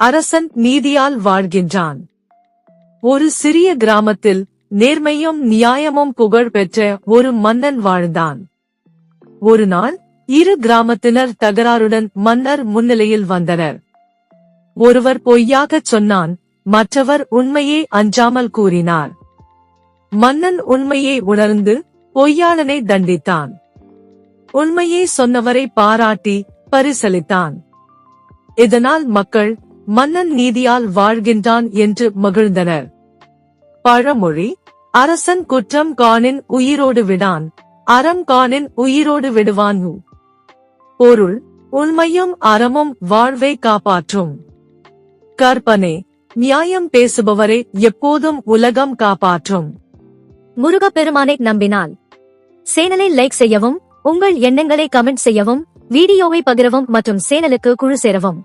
அரசன் நீதியால் வாழ்கின்றான். ஒரு சிறிய கிராமத்தில் நேர்மையும் நியாயமும் புகழ் பெற்ற ஒரு மன்னன் வாழ்ந்தான். ஒரு நாள் இரு கிராமத்தினர் தகராறுடன் மன்னர் முன்னிலையில் வந்தனர். ஒருவர் பொய்யாகச் சொன்னான், மற்றவர் உண்மையை அஞ்சாமல் கூறினார். மன்னன் உண்மையை உணர்ந்து பொய்யாளனை தண்டித்தான். உண்மையை சொன்னவரை பாராட்டி பரிசளித்தான். இதனால் மக்கள் மன்னன் நீதியால் வாழ்கின்றான் என்று மகிழ்ந்தனர். பழமொழி: அரசன் குற்றம் காணின் உயிரோடு விடான், அறம் காணின் உயிரோடு விடுவான். பொருள்: உண்மையும் அறமும் வாழ்வை காப்பாற்றும். கற்பனை: நியாயம் பேசுபவரை எப்போதும் உலகம் காப்பாற்றும். முருகப்பெருமானை நம்பினால் சேனலை லைக் செய்யவும், உங்கள் எண்ணங்களை கமெண்ட் செய்யவும், வீடியோவை பகிரவும் மற்றும் சேனலுக்கு குழு சேரவும்.